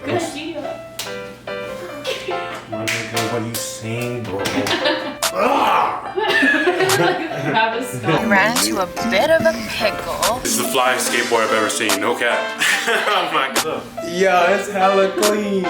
Good idea. My nigga, what are you saying, bro? We ran into a bit of a pickle. This is the flyest skateboard I've ever seen. No cap. Oh my god. Yeah, it's hella clean.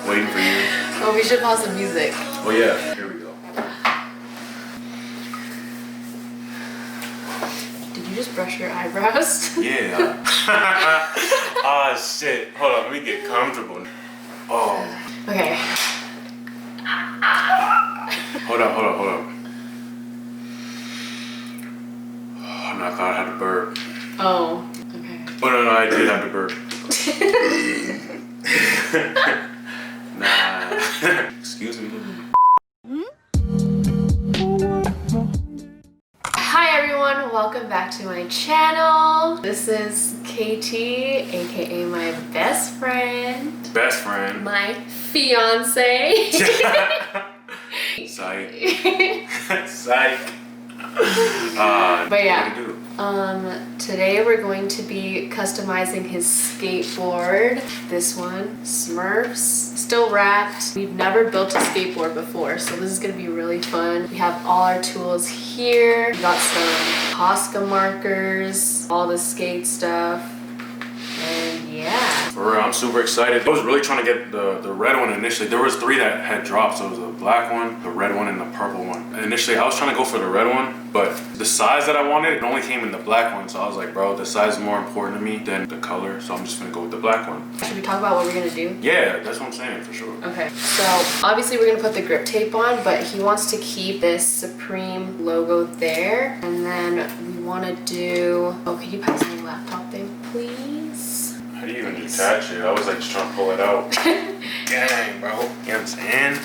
Waiting for you. Oh, we should pause the music. Oh yeah. Here we go. Did you just brush your eyebrows? Yeah. Ah shit. Hold on. Let me get comfortable. Oh. Okay. Hold up. Oh no, I thought I had to burp. Oh. Okay. Oh no, I did have to burp. Nah. Excuse me. Hi everyone, welcome back to my channel. This is KT, aka my best friend. Best friend. My fiance. Psych. Psych. But yeah. What do you do? Today we're going to be customizing his skateboard. This one, Smurfs, still wrapped. We've never built a skateboard before, so this is gonna be really fun. We have all our tools here. We got some posca markers, all the skate stuff, and yeah. For real, I'm super excited. I was really trying to get the red one initially. There was 3 that had dropped, so it was the black one, the red one, and the purple one. And initially, I was trying to go for the red one, but the size that I wanted, it only came in the black one. So I was like, bro, the size is more important to me than the color, so I'm just gonna go with the black one. Should we talk about what we're gonna do? Yeah, that's what I'm saying, for sure. Okay, so obviously we're gonna put the grip tape on, but he wants to keep this Supreme logo there. And then we wanna do, oh, can you pass me the laptop thing, please? How do you even detach it? I was like just trying to pull it out. Dang, bro. You know what I'm saying?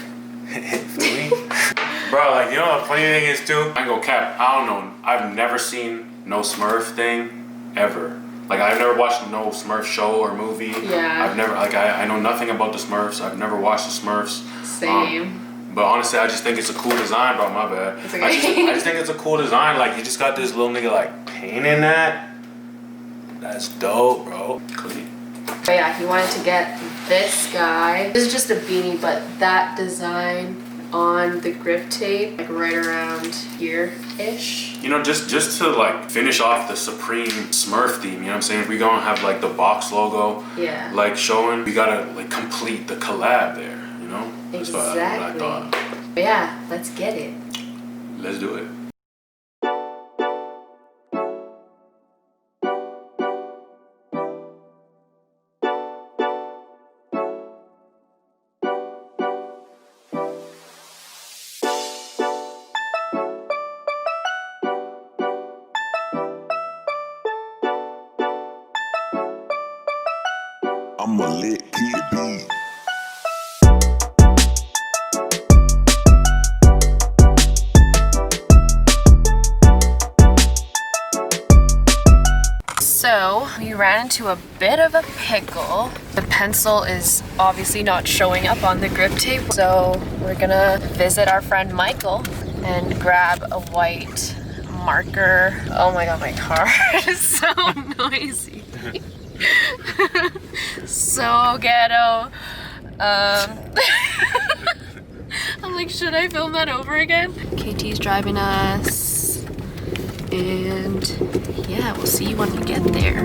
Bro, like, you know what the funny thing is too? I ain't gonna cap, I don't know. I've never seen no Smurf thing ever. Like, I've never watched no Smurf show or movie. Yeah. I've never, like, I know nothing about the Smurfs. I've never watched the Smurfs. Same. But honestly, I just think it's a cool design, bro. My bad. It's okay. I just think it's a cool design. Like, you just got this little nigga, like, painting that. That's dope, bro. Clean. But yeah, he wanted to get this guy. This is just a beanie, but that design on the grip tape, like right around here-ish. You know, just to like finish off the Supreme Smurf theme, you know what I'm saying? We gonna have like the box logo, yeah, like showing. We gotta like complete the collab there, you know? That's exactly. what I thought. But yeah, let's get it. Let's do it. I'm a LitKidBeats. So we ran into a bit of a pickle. The pencil is obviously not showing up on the grip tape, so we're gonna visit our friend Michael and grab a white marker. Oh my god, my car is so noisy. So ghetto. I'm like, should I film that over again? KT's driving us, and yeah, we'll see you when we get there.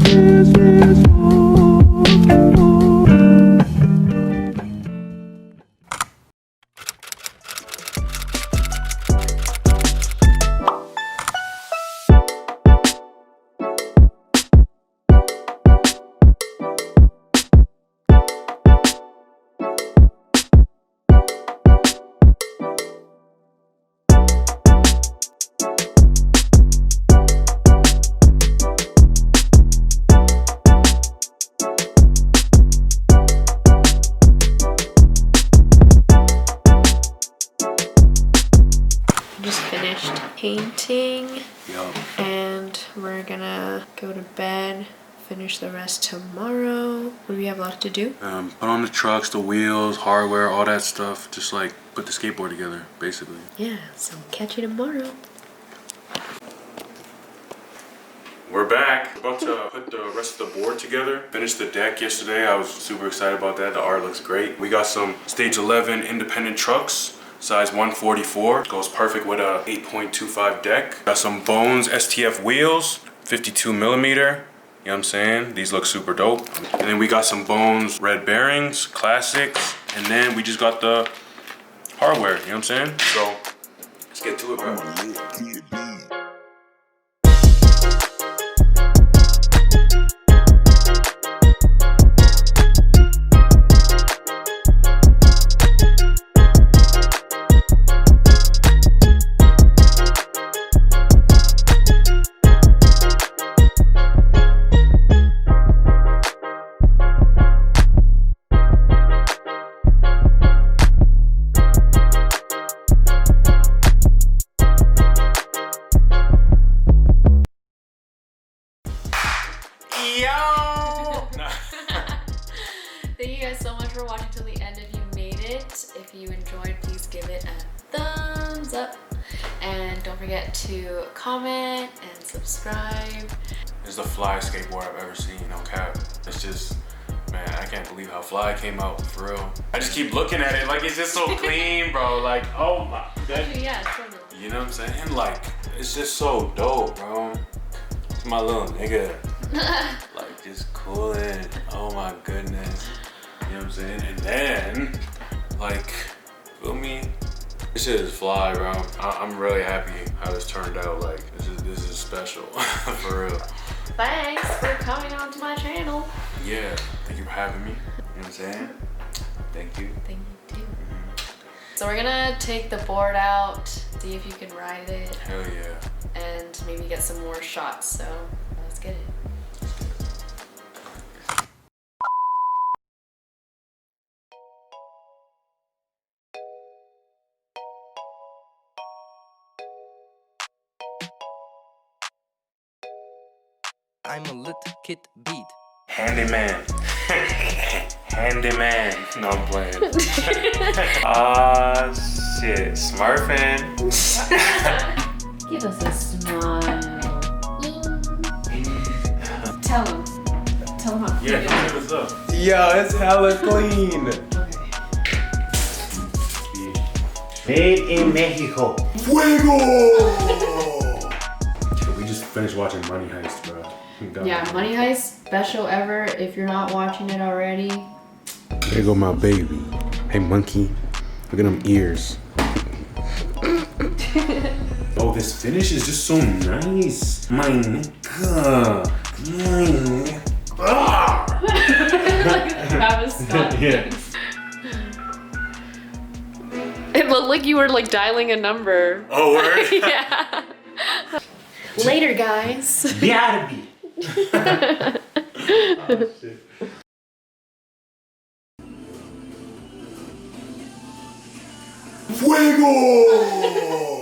This painting. Yo. And we're gonna go to bed, finish the rest tomorrow. What do we have left to do? Put on the trucks, the wheels, hardware, all that stuff. Just like put the skateboard together, basically. Yeah, so catch you tomorrow. We're back. About to put the rest of the board together. Finished the deck yesterday. I was super excited about that. The art looks great. We got some stage 11 independent trucks, size 144. Goes perfect with a 8.25 deck. Got some Bones STF wheels, 52 millimeter. You know what I'm saying? These look super dope. And then we got some Bones red bearings, classics. And then we just got the hardware, you know what I'm saying? So let's get to it, bro. LitKidBeats. Thank you guys so much for watching till the end if you made it. If you enjoyed, please give it a thumbs up. And don't forget to comment and subscribe. This is the fly skateboard I've ever seen, no cap. It's just, man, I can't believe how fly it came out, for real. I just keep looking at it like it's just so clean, bro. Like, oh my god. Yeah, it's totally. You know what I'm saying? Like, it's just so dope, bro. It's my little nigga. Like, just cooling. Oh my goodness. You know what I'm saying? And then, like, feel me? This shit is fly, bro. I'm really happy how this turned out. Like, this is special, for real. Thanks for coming onto my channel. Yeah, thank you for having me. You know what I'm saying? Thank you. Thank you too. So we're gonna take the board out, see if you can ride it, Hell yeah. and maybe get some more shots. So let's get it. I'm a LitKidBeat. Handyman. Handyman. No, I'm playing. Ah, shit. Smurfing. Give us a smile. Tell him. Tell him how cute it is. Yeah, what's up? Yo, it's hella clean. Made in Mexico. Fuego! We just finished watching Money Heist, bro. Yeah, Money Heist, best show ever. If you're not watching it already. There go my baby. Hey, monkey. Look at them ears. Oh, this finish is just so nice. My nigga. Yeah. It looked like you were like dialing a number. Oh, word? Yeah. Later, guys. BRB. Oh, shit. Fuego!